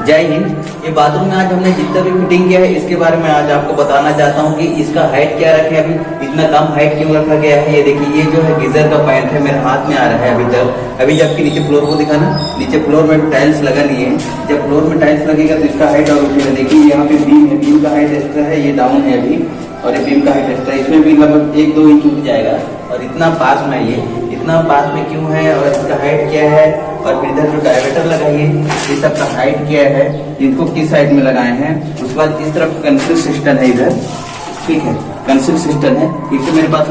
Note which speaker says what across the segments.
Speaker 1: जय हिंद। ये बाथरूम में आज हमने जितना भी फिटिंग किया है इसके बारे में आज आपको बताना चाहता हूँ कि इसका हाइट क्या रखे। अभी इतना कम हाइट क्यों रखा गया है। ये देखिए, ये जो है गीजर का पाइप है, मेरे हाथ में आ रहा है अभी तक। अभी जबकि नीचे फ्लोर को दिखाना, नीचे फ्लोर में टाइल्स लगा नहीं है। जब फ्लोर में टाइल्स लगेगा तो इसका हाइट और उठेगा। देखिए यहाँ पे बीम है, बीम का हाइट एक्स्ट्रा है, ये डाउन है अभी, और ये बीम का हाइट एक्स्ट्रा, इसमें भी लगभग 1-2 इंच उठ जाएगा। और इतना पास में ये इतना पास में क्यों है और इसका हाइट क्या है, और फिर इधर जो डायमीटर लगाइए ये सब का हाइट क्या है, इनको किस साइड में लगाए हैं। उसके बाद इस तरफ कंसील सिस्टम है इधर, ठीक है, कंसील सिस्टम है ठीक है मेरे पास।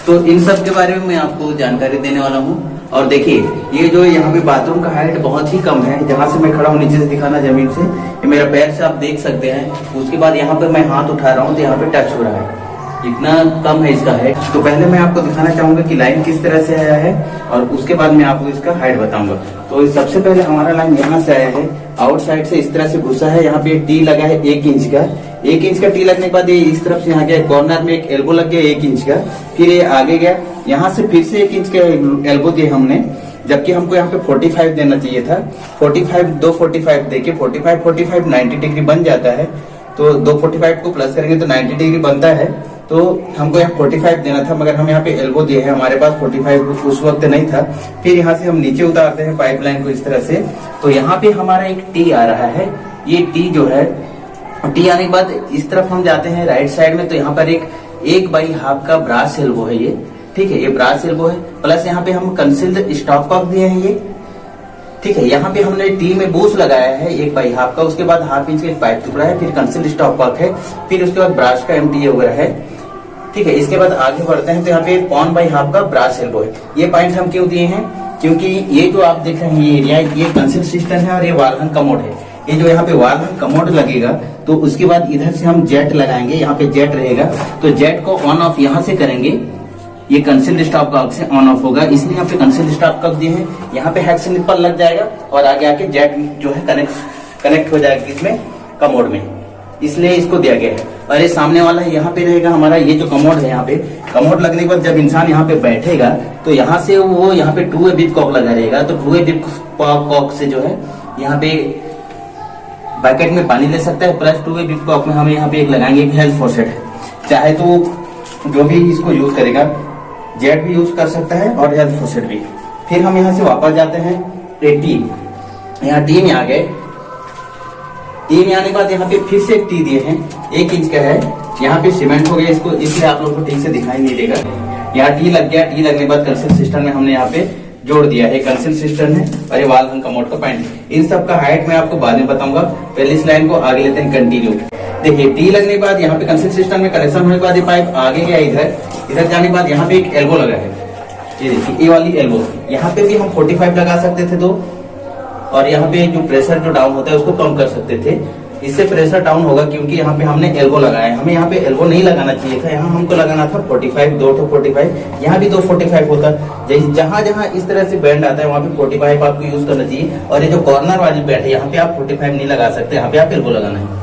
Speaker 1: तो इन सब के बारे में मैं आपको जानकारी देने वाला हूँ। और देखिए, ये जो यहाँ पे बाथरूम का हाइट बहुत ही कम है। जहाँ से मैं खड़ा हूँ नीचे से दिखाना जमीन से, ये मेरा पैर से आप देख सकते हैं। उसके बाद यहाँ पे मैं हाथ उठा रहा हूँ तो यहाँ पे टच हो रहा है, इतना कम है इसका हाइट। तो पहले मैं आपको दिखाना चाहूंगा कि लाइन किस तरह से आया है, और उसके बाद मैं आपको इसका हाइट बताऊंगा। तो सबसे पहले हमारा लाइन यहाँ से आया है, आउटसाइड से इस तरह से घुसा है। यहाँ पे टी लगा है 1 इंच का। 1 इंच का टी लगने के बाद ये इस तरफ से यहाँ गया, कॉर्नर में एक एल्बो लग गया 1 इंच का। फिर ये आगे गया, यहाँ से फिर से 1 इंच का एल्बो दिए हमने, जबकि हमको यहाँ पे 45 देना चाहिए था। 45 देके 45 90 डिग्री बन जाता है। तो 2 45 को प्लस करेंगे तो 90 डिग्री बनता है। तो हमको यहाँ 45 देना था, मगर हम यहाँ पे एल्बो दिए हैं, हमारे पास 45 उस वक्त नहीं था। फिर यहाँ से हम नीचे उतारते हैं पाइपलाइन को इस तरह से। तो यहाँ पे हमारा एक टी आ रहा है। ये टी जो है, टी आने के बाद इस तरफ हम जाते हैं राइट साइड में। तो यहाँ पर एक 1/2 का ब्रास एल्बो है ये, ठीक है, ये ब्रास एल्बो है। प्लस यहाँ पे हम कंसील्ड स्टॉप कॉक दिए हैं ये, ठीक है। यहाँ पे हमने टी में बूस लगाया है 1/2 का। उसके बाद 1/2 इंच का एक पाइप टुकड़ा है, फिर कंसील्ड स्टॉप कॉक है, फिर उसके बाद ब्रास का एमटी वगैरह है, ठीक है। इसके बाद आगे बढ़ते हैं तो यहाँ पे 1/2 का ब्रास एल्बो है। ये पॉइंट हम क्यों दिए हैं, क्योंकि ये जो आप देख रहे हैं ये एरिया, ये कंसील सिस्टम है और ये वॉल हैंग कमोड है। ये जो यहाँ पे वॉल हैंग कमोड लगेगा तो उसके बाद इधर से हम जेट लगाएंगे, यहाँ पे जेट रहेगा। तो जेट को ऑन ऑफ यहाँ से करेंगे, ये कंसील्ड स्टॉप कॉक से ऑन ऑफ होगा, इसलिए यहाँ पे कंसील्ड स्टॉप कॉक दिए हैं। यहाँ पे हेक्स निप्पल लग जाएगा और आगे आके जेट जो है कनेक्ट हो जाएगा इसमें कमोड में, इसलिए इसको दिया गया है। और ये सामने वाला है यहाँ पे रहेगा हमारा, ये जो कमोड है यहाँ पे, कमोड लगने के बाद जब इंसान यहाँ पे बैठेगा तो यहाँ से वो यहाँ पे 2 वे बिप कॉक लगा रहेगा। तो 2 वे बिप कॉक से जो है यहाँ पे बकेट में पानी ले सकता है। प्लस 2 वे बिप कॉक में हम यहाँ पे एक लगाएंगे, एक हेल्थ फॉसेट, चाहे तो जो भी इसको यूज करेगा जेट भी यूज कर सकता है और हेल्थ फॉसेट भी। फिर हम यहाँ से वापस जाते हैं टी, यहाँ टी में आ गए। टी में आने के बाद यहाँ पे फिर से एक टी दिए हैं, 1 इंच का है। यहाँ पे सीमेंट हो गया इसको, इसलिए आप लोगों को ठीक से दिखाई नहीं देगा। यहाँ टी लग गया, टी लगने के बाद कंसील सिस्टम में हमने यहाँ पे जोड़ दिया है, कंसील सिस्टम है और ये वॉल हैंग कमोड का पॉइंट। इन सब का हाइट मैं आपको बाद में बताऊंगा। पहले इस लाइन को आगे लेते हैं कंटिन्यू। देखिए, टी लगने के बाद यहाँ पे कंसील सिस्टम में कनेक्शन होने के बाद ये पाइप आगे गया इधर जाने के बाद यहाँ पे एक एल्बो लगा है, ये देखिए, ये वाली एल्बो। यहाँ पे भी हम 45 लगा सकते थे तो, और यहाँ पे जो प्रेशर जो डाउन होता है उसको कम कर सकते थे। इससे प्रेशर डाउन होगा क्योंकि यहाँ पे हमने एल्बो लगाया है। हमें यहाँ पे एल्बो नहीं लगाना चाहिए था, यहाँ हमको लगाना था 45, 2 45। यहाँ भी 2 45 होता। जहाँ जहाँ इस तरह से बैंड आता है वहाँ पे 45 आपको यूज करना चाहिए। और ये जो कॉर्नर वाली बैंड है यहाँ पे आप 45 नहीं लगा सकते, यहाँ पे आप एल्बो लगाना है।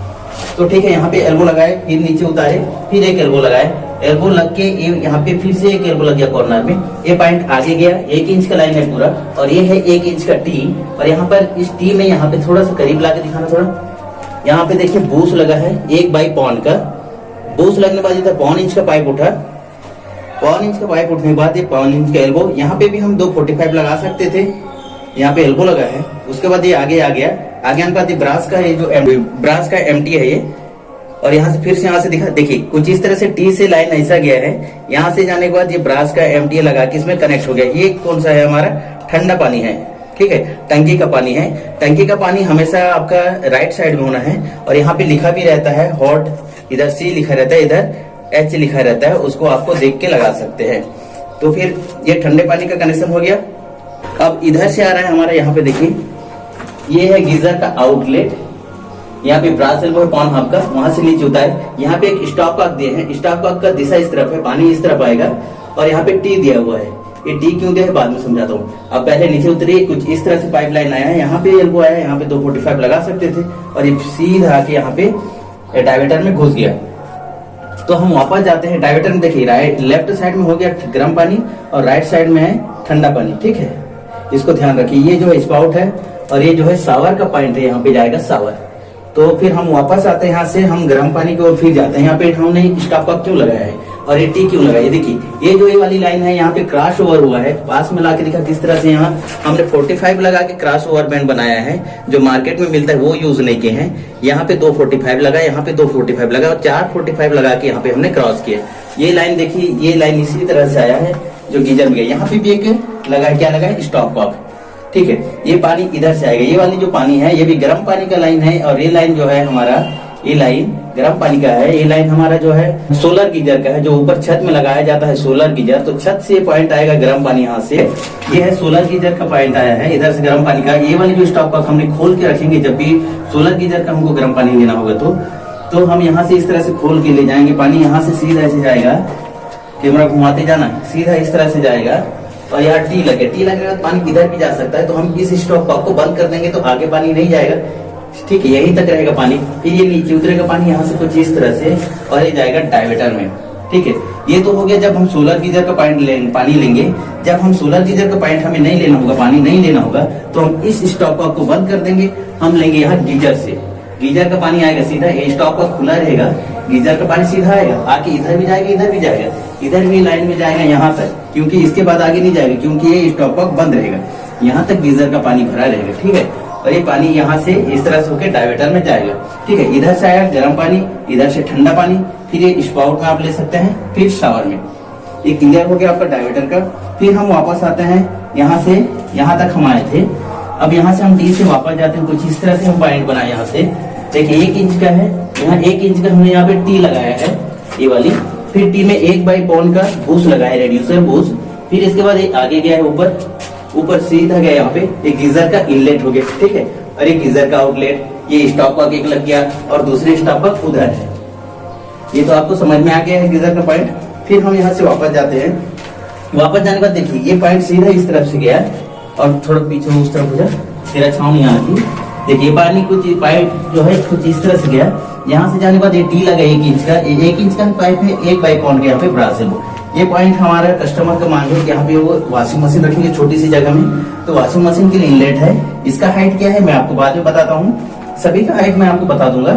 Speaker 1: तो ठीक है, यहाँ पे एल्बो लगाए, फिर नीचे उतारे, फिर एक एल्बो लगाए, एल्बो लग के यहाँ पे फिर से एक एल्बो लग गया कॉर्नर में। ये पॉइंट आगे गया, 1 इंच का लाइन है पूरा, और ये है 1 इंच का टी। और यहाँ पर इस टी में यहाँ पे थोड़ा सा करीब ला के दिखाना, थोड़ा यहाँ पे देखिए बूस लगा है 1/5 का। बूस लगने के बाद इधर 1 इंच का पाइप उठा, 1 इंच का पाइप उठने के बाद ये 1 इंच का एल्बो। यहाँ पे भी हम 2 45 लगा सकते थे, यहाँ पे एल्बो लगा है। उसके बाद ये आगे आ गया, आगे आने के बाद ये ब्रास का है, जो ब्रास का एमटी है ये। और यहाँ से फिर से यहाँ से दिखा, देखिए कुछ इस तरह से टी से लाइन ऐसा गया है। यहाँ से जाने के बाद ये ब्रास का एमटी लगा के इसमें कनेक्ट हो गया। ये कौन सा है, हमारा ठंडा पानी है, ठीक है, टंकी का पानी है। टंकी का पानी हमेशा आपका राइट साइड में होना है। और यहाँ पे लिखा भी रहता है हॉट, इधर C लिखा रहता है, इधर H लिखा रहता है, उसको आपको देख के लगा सकते हैं। तो फिर ये ठंडे पानी का कनेक्शन हो गया। अब इधर से आ रहा है हमारा, यहाँ पे देखिए, ये है गीजर का आउटलेट। यहाँ पे ब्रास एल्बो है 1/2 का, वहां से नीचे उतारे। यहाँ पे एक स्टॉप कॉक दिए हैं, स्टॉप कॉक का दिशा इस तरफ है, पानी इस तरफ आएगा। और यहाँ पे टी दिया हुआ है, ये टी क्यों दिया है बाद में समझाता हूँ। अब पहले नीचे उतरिए, कुछ इस तरह से पाइपलाइन आया है, यहाँ पे एल्बो आया है, यहाँ पे 2 45 लगा सकते थे, और ये सीधा आके यहाँ पे डायमीटर में घुस गया। तो हम वापस जाते हैं डायमीटर में। देखिए लेफ्ट साइड में हो गया गर्म पानी और राइट साइड में है ठंडा पानी, ठीक है, इसको ध्यान रखिए। ये जो स्पाउट है और ये जो है शावर का पॉइंट है, यहाँ पे जाएगा शावर। तो फिर हम वापस आते हैं यहाँ से, हम गर्म पानी की ओर फिर जाते हैं। यहाँ पे हमने स्टॉप कप क्यों लगाया है और ये टी क्यों लगाया है, देखिए ये जो ये वाली लाइन है यहाँ पे क्रॉस ओवर हुआ है। पास में ला के दिखा किस तरह से, यहाँ हमने 45 लगा के क्रॉस ओवर बैंड बनाया है, जो मार्केट में मिलता है वो यूज नहीं किए हैं। यहाँ पे 2 45 लगा, यहाँ पे 2 45 लगा और 4 45 लगा के यहाँ पे हमने क्रॉस किया। ये लाइन देखिए, ये लाइन इसी तरह से आया है जो गीजर में गया। यहाँ पे भी एक लगा है, क्या लगा है, स्टॉप कॉक। ठीक है, ये पानी इधर से आएगा। ये वाली जो पानी है ये भी गर्म पानी का लाइन है, और ये लाइन जो है हमारा, ये लाइन गर्म पानी का है। ये लाइन हमारा जो है सोलर गीजर का है, जो ऊपर छत में लगाया जाता है सोलर गीजर। तो छत से पॉइंट आएगा गर्म पानी यहाँ से, ये है सोलर गीजर का पॉइंट आया है इधर से गर्म पानी का। ये वाली जो स्टॉप कॉक हमने खोल के रखेंगे, जब भी सोलर गीजर का हमको गर्म पानी लेना होगा तो हम यहाँ से इस तरह से खोल के ले जाएंगे। पानी यहाँ से सीधा ऐसे जाएगा, कैमरा घुमाते जाना, सीधा इस तरह से जाएगा। और यहाँ टी लगे तो पानी किधर भी जा सकता है। तो हम इस स्टॉप कॉक को बंद कर देंगे तो आगे पानी नहीं जाएगा। ठीक है, यहीं तक रहेगा पानी। फिर ये नीचे उतरेगा पानी यहाँ से कुछ इस तरह से, और ये जाएगा डायवर्टर में। ठीक है, ये तो हो गया जब हम सोलर गीजर का पानी लेंगे। जब हम सोलर गीजर का पॉइंट हमें नहीं लेना होगा, पानी नहीं लेना होगा, तो हम इस स्टॉप कॉक को बंद कर देंगे। हम लेंगे यहाँ गीजर से, गीजर का पानी आएगा सीधा, ये स्टॉप कॉक खुला रहेगा, गीजर का पानी सीधा आएगा, आके इधर भी जाएगा, इधर भी जाएगा, इधर भी लाइन में जाएगा यहाँ तक, क्योंकि इसके बाद आगे नहीं जाएगा, क्योंकि ये स्टॉप कॉक बंद रहेगा। यहाँ तक गीजर का पानी भरा रहेगा। ठीक है, और ये पानी यहाँ से इस तरह से होकर डायवर्टर में जाएगा। ठीक है, इधर से आएगा गर्म पानी, इधर से ठंडा पानी, फिर ये स्पाउट में आप ले सकते हैं, फिर शावर में। ये क्लियर हो गया आपका डायवर्टर का। फिर हम वापस आते हैं यहाँ से, यहाँ तक हम आए थे। अब यहाँ से हम टी से वापस जाते हैं, कुछ इस तरह से हम पॉइंट बनाए। यहाँ से देखिए 1 इंच का है, यहाँ 1 इंच का हमने यहाँ पे टी लगाया है, ये वाली। फिर टी में 1/5 का बूस लगाया, रेड्यूसर बूस। फिर इसके बाद एक आगे गया है ऊपर सीधा गया यहाँ पे एक गीजर का इनलेट हो गया। ठीक है, और एक गीजर का आउटलेट, ये स्टॉप कॉक एक लग गया और दूसरे स्टॉप कॉक उधर है। ये तो आपको समझ में आ गया है गीजर का पॉइंट। फिर हम यहाँ से वापस जाते हैं। वापस जाने के बाद देखिए ये पॉइंट सीधा इस तरफ से गया और थोड़ा पीछे उस तरफ हो जाए, तेरा छाव नहीं आती। देखिए पानी कुछ पाइप जो है कुछ इस तरह से गया। यहाँ से जाने के बाद ये टी लगा 1 इंच का, 1 इंच का पाइप है, 1/5 के यहाँ पे ब्रास है। ये पॉइंट हमारा कस्टमर का मांग है कि यहाँ पे वो वॉशिंग मशीन रखेंगे छोटी सी जगह में, तो वॉशिंग मशीन के लिए इनलेट है। इसका हाइट क्या है मैं आपको बाद में बताता हूँ, सभी का हाइट मैं आपको बता दूंगा।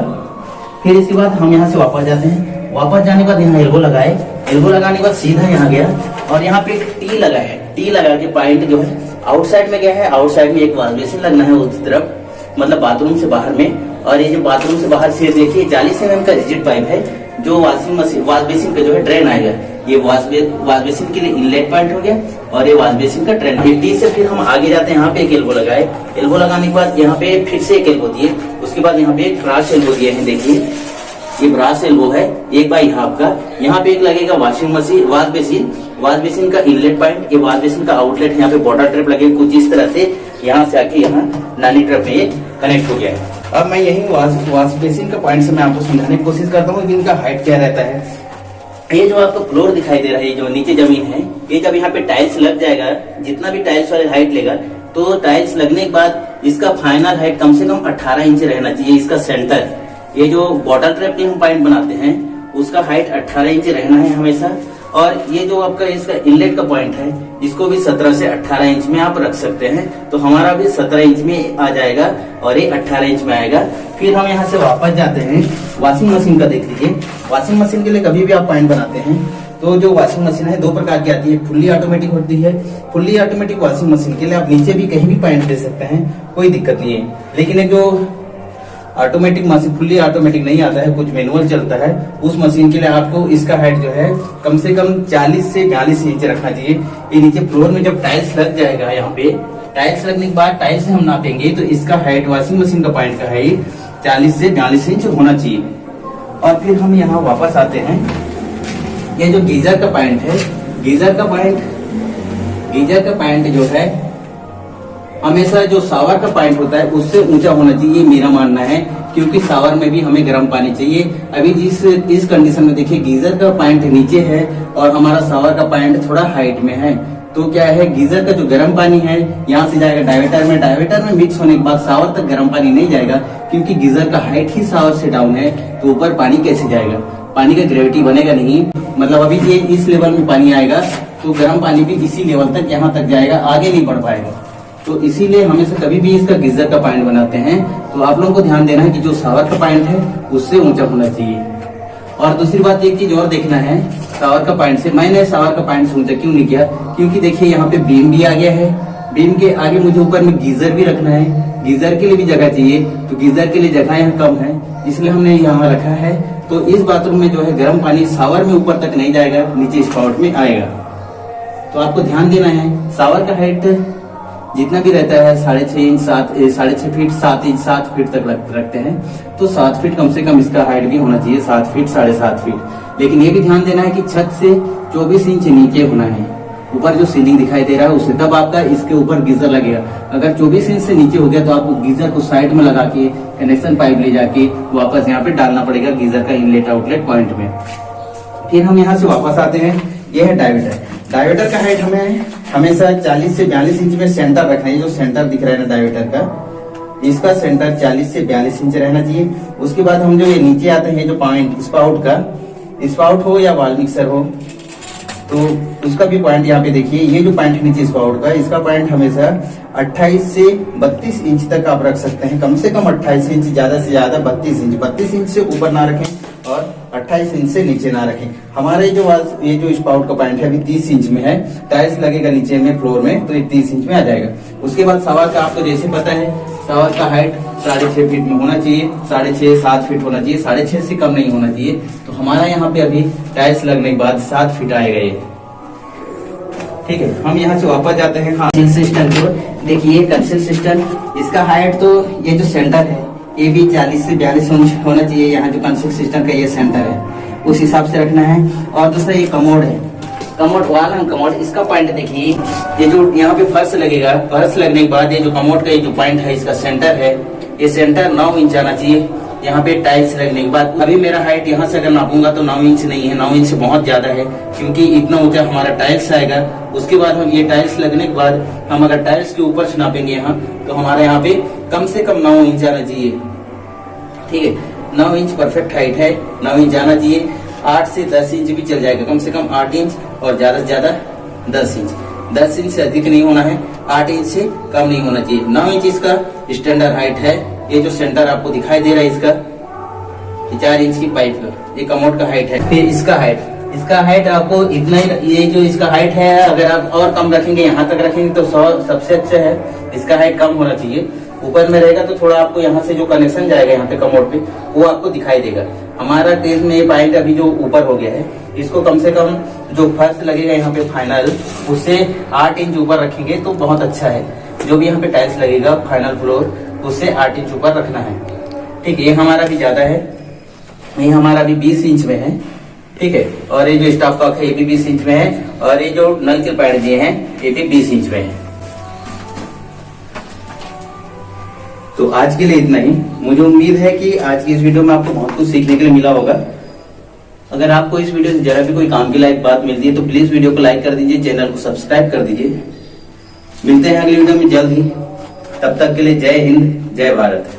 Speaker 1: फिर इसके बाद हम यहाँ से वापस जाते हैं। वापस जाने के बाद यहाँ एल्बो लगाए, एल्बो लगाने के बाद सीधा यहाँ गया और यहाँ पे टी लगा है। टी लगा के पॉइंट जो है आउटसाइड में गया है, आउटसाइड में एक वॉश बेसिन लगना है उस तरफ, मतलब बाथरूम से बाहर में। और ये जो बाथरूम से बाहर से देखिए 40 mm का रिजिड पाइप है, जो वॉशिंग मशीन वॉश बेसिन का जो है ड्रेन आएगा। ये वॉश बेसिन के लिए इनलेट पॉइंट हो गया और ये वॉश बेसिन का ड्रेन। ये टी से फिर हम आगे जाते हैं, यहाँ पे एक एल्बो लगाए। एल्बो लगाने के बाद यहाँ पे फिर से एक एल्बो दिए, उसके बाद यहाँ पे एक क्रॉस एल्बो दिए हैं। देखिए ये ब्रास एल्बो है 1/2 का। यहाँ पे एक लगेगा वॉशिंग मशीन वॉश बेसिन का इनलेट पॉइंट, ये वॉश बेसिन का आउटलेट। यहाँ पे बॉटल ट्रिप लगे कुछ इस तरह से, यहाँ से आके यहाँ नाली ट्रिप में ये कनेक्ट हो गया है। अब मैं यही वॉश बेसिन का पॉइंट से मैं आपको समझाने की कोशिश करता हूँ कि इनका हाइट क्या रहता है। ये जो आपको फ्लोर दिखाई दे रहा है, जो नीचे जमीन है, ये जब यहाँ पे टाइल्स लग जाएगा, जितना भी टाइल्स वाले हाइट लेगा, तो टाइल्स लगने के बाद इसका फाइनल हाइट कम से कम 18 इंच रहना चाहिए। इसका सेंटर, ये जो बॉटल ट्रैप में हम पॉइंट बनाते हैं, उसका हाइट 18 इंच रहना है हमेशा। और ये जो आपका इसका इनलेट का पॉइंट है, इसको भी 17 से 18 इंच में आप रख सकते हैं। तो हमारा भी 17 इंच में आ जाएगा और ये 18 इंच में आएगा। फिर हम यहाँ से वापस जाते हैं, वॉशिंग मशीन का देख लीजिए। वॉशिंग मशीन के लिए कभी भी आप पॉइंट बनाते हैं तो जो वॉशिंग मशीन है 2 प्रकार की आती है, फुल्ली ऑटोमेटिक होती है। फुल्ली ऑटोमेटिक वॉशिंग मशीन के लिए आप नीचे भी कहीं भी पॉइंट दे सकते हैं, कोई दिक्कत नहीं है। लेकिन एक जो ऑटोमेटिक मशीन, फुल्ली ऑटोमेटिक नहीं आता है, कुछ मैनुअल चलता है, उस मशीन के लिए आपको इसका हाइट जो है कम से कम 40 से 42 इंच रखना चाहिए। ये नीचे फ्लोर में जब टाइल्स लग जाएगा, यहाँ पे टाइल्स लगने के बाद टाइल्स से हम नापेंगे तो इसका हाइट वॉशिंग मशीन का पॉइंट का हाइट 40 से 42 इंच होना चाहिए। और फिर हम यहाँ वापस आते हैं। ये जो गीजर का पॉइंट है, गीजर का पॉइंट जो है हमेशा जो शावर का पॉइंट होता है उससे ऊंचा होना चाहिए, मेरा मानना है, क्योंकि शावर में भी हमें गर्म पानी चाहिए। अभी इस कंडीशन में देखिए गीजर का पॉइंट नीचे है और हमारा शावर का पॉइंट थोड़ा हाइट में है। तो क्या है, गीजर का जो गर्म पानी है यहाँ से जाएगा डायवर्टर में मिक्स होने के बाद शावर तक गर्म पानी नहीं जाएगा, क्योंकि गीजर का हाइट ही शावर से डाउन है। तो ऊपर पानी कैसे जाएगा, पानी का ग्रेविटी बनेगा नहीं। मतलब अभी ये इस लेवल में पानी आएगा तो गर्म पानी भी इसी लेवल तक यहाँ तक जाएगा, आगे नहीं बढ़ पाएगा। तो इसीलिए हमेशा कभी भी इसका गीजर का पॉइंट बनाते हैं तो आप लोगों को ध्यान देना है कि जो शावर का पॉइंट है उससे ऊंचा होना चाहिए। और दूसरी बात एक चीज और देखना है, शावर का पॉइंट से मैंने शावर का पॉइंट से ऊंचा क्यों नहीं किया, क्योंकि देखिए यहाँ पे बीम भी आ गया है, बीम के आगे मुझे ऊपर में गीजर भी रखना है, गीजर के लिए भी जगह चाहिए, तो गीजर के लिए जगह यहाँ कम है, इसलिए हमने यहाँ रखा है। तो इस बाथरूम में जो है गर्म पानी शावर में ऊपर तक नहीं जाएगा, नीचे स्पाउट में आएगा। तो आपको ध्यान देना है, शावर का हाइट जितना भी रहता है 6.5 इंच 6.5 फीट 7 इंच 7 फीट तक रखते हैं, तो 7 फीट कम से कम इसका हाइट भी होना चाहिए, 7 फीट 7.5 फीट। लेकिन ये भी ध्यान देना है कि छत से 24 इंच नीचे होना है, ऊपर जो सीलिंग दिखाई दे रहा है उससे, तब आपका इसके ऊपर गीजर लगेगा। अगर 24 इंच से नीचे हो गया तो आपको गीजर को साइड में लगा के कनेक्शन पाइप ले जाके वापस यहाँ पे डालना पड़ेगा गीजर का इनलेट आउटलेट पॉइंट में। फिर हम यहाँ से वापस आते हैं, यह है डायमीटर। डायमीटर का हाइट हमें हमेशा 40 से 42 इंच में सेंटर रखना है। जो सेंटर दिख रहा है ना डायमीटर का, इसका सेंटर 40 से 42 इंच रहना चाहिए। उसके बाद हम जो ये नीचे आते हैं, जो पॉइंट स्पाउट का, स्पाउट हो या वॉल मिक्सर हो, तो उसका भी पॉइंट यहाँ पे देखिए, ये जो पॉइंट नीचे स्पाउट का, इसका पॉइंट हमेशा 28 से 32 इंच तक आप रख सकते हैं। कम से कम 28 इंच, ज्यादा से ज्यादा 32 इंच। 32 इंच से ऊपर ना रखें और 28 इंच से नीचे ना रखें। हमारे जो ये जो स्पाउट का पॉइंट है अभी 30 इंच में है, टाइल्स लगेगा नीचे में फ्लोर में, तो ये 30 इंच में आ जाएगा। उसके बाद शावर का आपको जैसे पता है, शावर का हाइट 6.5 फीट में होना चाहिए, 6.5 7 फीट होना चाहिए, 6.5 से कम नहीं होना चाहिए। तो हमारा यहाँ पे अभी टाइल्स लगने के बाद 7 फीट आएगा ये। ठीक है, हम यहाँ से वापस जाते हैं कंसील सिस्टम को। देखिए कंसील सिस्टम, इसका हाइट तो ये जो सेंटर है ये भी 40 से 42 इंच होना चाहिए। यहाँ जो कंसील सिस्टम का ये सेंटर है उस हिसाब से रखना है। और दूसरा ये कमोड है, कमोड वाल है कमोड, इसका पॉइंट देखिए, ये जो यहाँ पे फर्श लगेगा, फर्श लगने के बाद ये जो कमोड का ये जो पॉइंट है, इसका सेंटर है, ये सेंटर 9 इंच आना चाहिए। यहाँ पे टाइल्स लगने के बाद अभी मेरा हाइट यहाँ से अगर नापूंगा तो 9 इंच नहीं है, 9 इंच से बहुत ज्यादा है, क्योंकि इतना ऊंचा हमारा टाइल्स आएगा। उसके बाद हम ये टाइल्स लगने के बाद हम अगर टाइल्स के ऊपर से नापेंगे यहाँ, तो हमारे यहाँ पे कम से कम 9 इंच आना चाहिए। ठीक है, 9 इंच परफेक्ट हाइट है, 9 इंच आना चाहिए। 8 से 10 इंच भी चल जाएगा, कम से कम 8 इंच और ज्यादा से ज्यादा 10 इंच। 10 इंच से अधिक नहीं होना है, 8 इंच से कम नहीं होना चाहिए। 9 इंच इसका स्टैंडर्ड हाइट है। ये जो सेंटर आपको दिखाई दे रहा है इसका, 4 इंच की पाइप का, ये कमोड का हाइट है। फिर इसका हाइट आपको इतना ही, ये जो इसका हाइट है, अगर आप और कम रखेंगे, यहाँ तक रखेंगे तो सबसे अच्छा है। इसका हाइट कम होना चाहिए, ऊपर में रहेगा तो थोड़ा आपको यहाँ से जो कनेक्शन जाएगा यहाँ पे कमोड पे, वो आपको दिखाई देगा। हमारा केस में ये पॉइंट अभी जो ऊपर हो गया है, इसको कम से कम जो फर्श लगेगा यहाँ पे फाइनल, उससे 8 इंच ऊपर रखेंगे तो बहुत अच्छा है। जो भी यहाँ पे टाइल्स लगेगा फाइनल फ्लोर, उससे 8 इंच ऊपर रखना है। ठीक है, ये हमारा भी ज्यादा है, ये हमारा भी 20 इंच में है। ठीक है, और ये जो स्टाफ कॉक है ये भी 20 इंच में है, और ये जो नल के पैड दिए हैं ये भी 20 इंच में है। तो आज के लिए इतना ही। मुझे उम्मीद है कि आज की इस वीडियो में आपको बहुत कुछ सीखने के लिए मिला होगा। अगर आपको इस वीडियो से जरा भी कोई काम की लायक बात मिलती है तो प्लीज वीडियो को लाइक कर दीजिए, चैनल को सब्सक्राइब कर दीजिए। मिलते हैं अगली वीडियो में जल्द ही, तब तक के लिए जय हिंद, जय भारत।